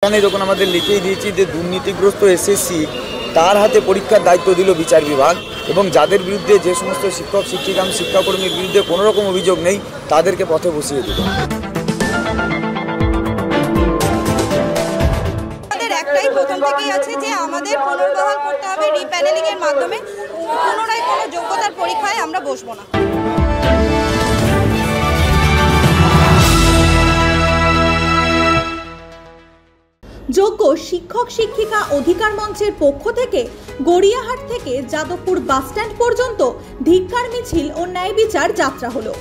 এখানে যখন আমাদের লিখেই দিয়েছি যে দুর্নীতিগ্রস্ত এসএসসি তার হাতে পরীক্ষার দায়িত্ব দিল বিচার বিভাগ, এবং যাদের বিরুদ্ধে যে সমস্ত শিক্ষক শিক্ষিকা শিক্ষাকর্মীর বিরুদ্ধে কোনো রকম অভিযোগ নেই তাদেরকে পথে বসিয়ে দিল। একটাই প্রথম থেকেই আছে যে আমাদের পুনর্বহাল করতে হবে রিপ্যানেলিং এর মাধ্যমে, পুনরায় কোনো যোগ্যতার পরীক্ষায় আমরা বসবো না। যোগ্য শিক্ষক শিক্ষিকা অধিকার মঞ্চের পক্ষ থেকে গড়িয়াহাট থেকে যাদবপুর বাসস্ট্যান্ড পর্যন্ত ধিক্কার মিছিল ও ন্যায় বিচার যাত্রা হলো।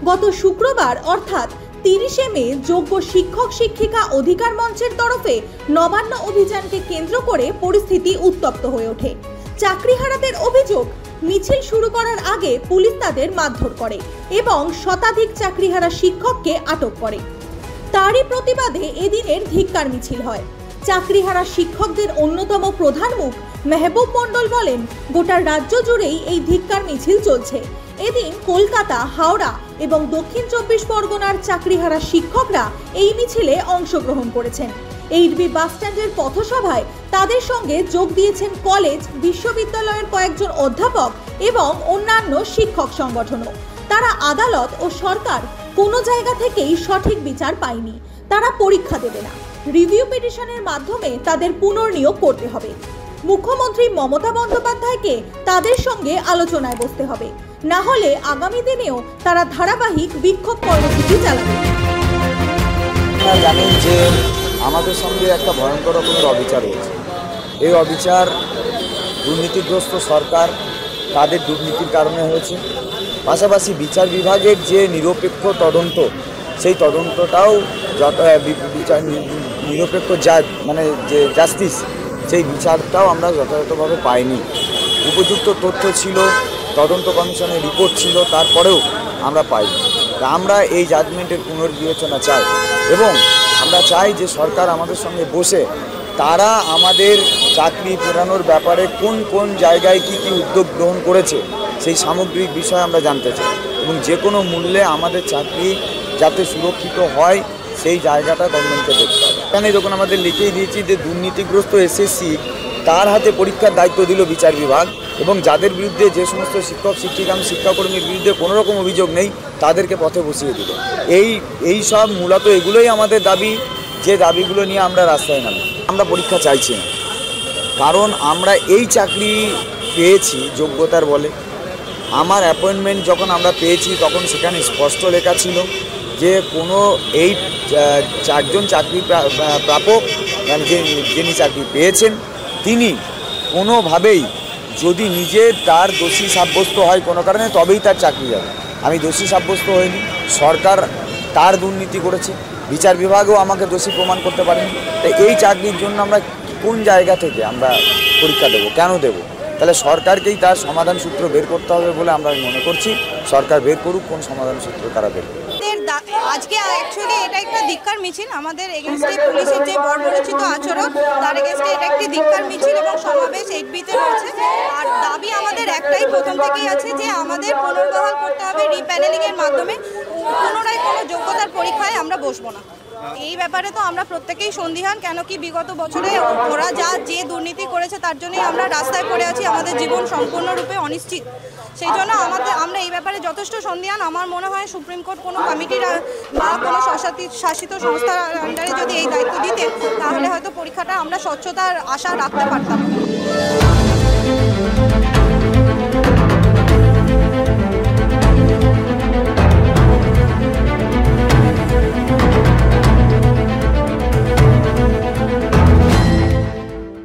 গত শুক্রবার অর্থাৎ 30শে মে যোগ্য শিক্ষক শিক্ষিকা অধিকার মঞ্চের তরফে নবান্ন অভিযানকে কেন্দ্র করে পরিস্থিতি উত্তপ্ত হয়ে ওঠে। চাকরিহারাদের অভিযোগ, মিছিল শুরু করার আগে পুলিশ তাদের মারধর করে এবং শতাধিক চাকরিহারা শিক্ষককে আটক করে। তারই প্রতিবাদে এদিনের ধিক্কার মিছিল হয়। চাকরিহারা শিক্ষকদের অন্যতম প্রধান মুখ মেহবুব মণ্ডল বলেন, গোটা রাজ্য জুড়েই এই ধিক্কার মিছিল চলছে। এদিন কলকাতা, হাওড়া এবং দক্ষিণ 24 পরগনার চাকরিহারা শিক্ষকরা এই মিছিলে অংশগ্রহণ করেছেন। এইচবি বাসস্ট্যান্ডের পথসভায় তাদের সঙ্গে যোগ দিয়েছেন কলেজ, বিশ্ববিদ্যালয়ের কয়েকজন অধ্যাপক এবং অন্যান্য শিক্ষক সংগঠনও। তারা আদালত ও সরকার কোনো জায়গা থেকেই সঠিক বিচার পায়নি। তারা পরীক্ষা দেবে না, রিভিউ পিটিশনের মাধ্যমে তাদের পুনর্নিয়োগ করতে হবে। মুখ্যমন্ত্রী মমতা বন্দ্যোপাধ্যায়কে তাদের সঙ্গে আলোচনায় বসতে হবে, না হলে আগামী দিনেও তারা ধারাবাহিক বিক্ষোভ কর্মসূচি চালাবে। জানেন যে আমাদের সঙ্গে একটা ভয়ঙ্কর রকমের অবিচার হয়েছে। এই অবিচার দুর্নীতিগ্রস্ত সরকার তাদের দুর্নীতির কারণে হয়েছে। পাশাপাশি বিচার বিভাগের যে নিরপেক্ষ তদন্ত, সেই তদন্তটাও নিরপেক্ষ যে জাস্টিস, সেই বিচারটাও আমরা যথাযথভাবে পাইনি। উপযুক্ত তথ্য ছিল, তদন্ত কমিশনের রিপোর্ট ছিল, তারপরেও আমরা পাইনি। আমরা এই জাজমেন্টের পুনর্বিবেচনা চাই এবং আমরা চাই যে সরকার আমাদের সঙ্গে বসে তারা আমাদের চাকরি ফেরানোর ব্যাপারে কোন কোন জায়গায় কি কি উদ্যোগ গ্রহণ করেছে সেই সামগ্রিক বিষয় আমরা জানতে চাই, এবং যে কোনো মূল্যে আমাদের চাকরি যাতে সুরক্ষিত হয় সেই জায়গাটা গভর্নমেন্টকে দেখতে হবে। এখানে যখন আমাদের লিখেই দিয়েছি যে দুর্নীতিগ্রস্ত এসএসসি তার হাতে পরীক্ষার দায়িত্ব দিল বিচার বিভাগ, এবং যাদের বিরুদ্ধে যে সমস্ত শিক্ষক শিক্ষিকা শিক্ষাকর্মীর বিরুদ্ধে কোনো রকম অভিযোগ নেই তাদেরকে পথে বসিয়ে দিল। এই সব মূলত এগুলোই আমাদের দাবি, যে দাবিগুলো নিয়ে আমরা রাস্তায় নামি। আমরা পরীক্ষা চাইছি না, কারণ আমরা এই চাকরি পেয়েছি যোগ্যতার বলে। আমার অ্যাপয়েন্টমেন্ট যখন আমরা পেয়েছি তখন সেখানে স্পষ্ট লেখা ছিল যে কোনো এই 4 জন চাকরি প্রাপক, মানে যিনি চাকরি পেয়েছেন তিনি কোনোভাবেই যদি তার দোষী সাব্যস্ত হয় কোনো কারণে, তবেই তার চাকরি যাবে। আমি দোষী সাব্যস্ত হইনি, সরকার তার দুর্নীতি করেছে, বিচার বিভাগও আমাকে দোষী প্রমাণ করতে পারেনি। তাই এই চাকরির জন্য আমরা কোন জায়গা থেকে আমরা পরীক্ষা দেবো, কেন দেবো? তাহলে সরকারকেই তার সমাধান সূত্র বের করতে হবে বলে আমরা মনে করছি। সরকার বের করুক কোন সমাধান সূত্র তারা বের করুক। আজকে অ্যাকচুয়ালি এটা একটা ধিক্কার মিছিল, আমাদের এগেনস্টে পুলিশের যে বর্বরোচিত আচরণ তার এগেনস্টে এটা একটি ধিক্কার মিছিল এবং সমাবেশ এইচবিতে রয়েছে। আর দাবি আমাদের একটাই প্রথম থেকেই আছে যে আমাদের পুনর্বহাল করতে হবে রিপ্যানেলিং এর মাধ্যমে, পুনরায় কোনো যোগ্যতার পরীক্ষায় আমরা বসবো না। এই ব্যাপারে তো আমরা প্রত্যেকেই সন্দিহান, কেন কি বিগত বছরে ওরা যে দুর্নীতি করেছে তার জন্যই আমরা রাস্তায় পড়ে আছি, আমাদের জীবন সম্পূর্ণরূপে অনিশ্চিত। সেই জন্য আমরা এই ব্যাপারে যথেষ্ট সন্দিহান। আমার মনে হয় সুপ্রিম কোর্ট কোনো কমিটির বা কোনো শাসিত সংস্থার আন্ডারে যদি এই দায়িত্ব দিতেন তাহলে হয়তো পরীক্ষাটা আমরা স্বচ্ছতার আশা রাখতে পারতাম।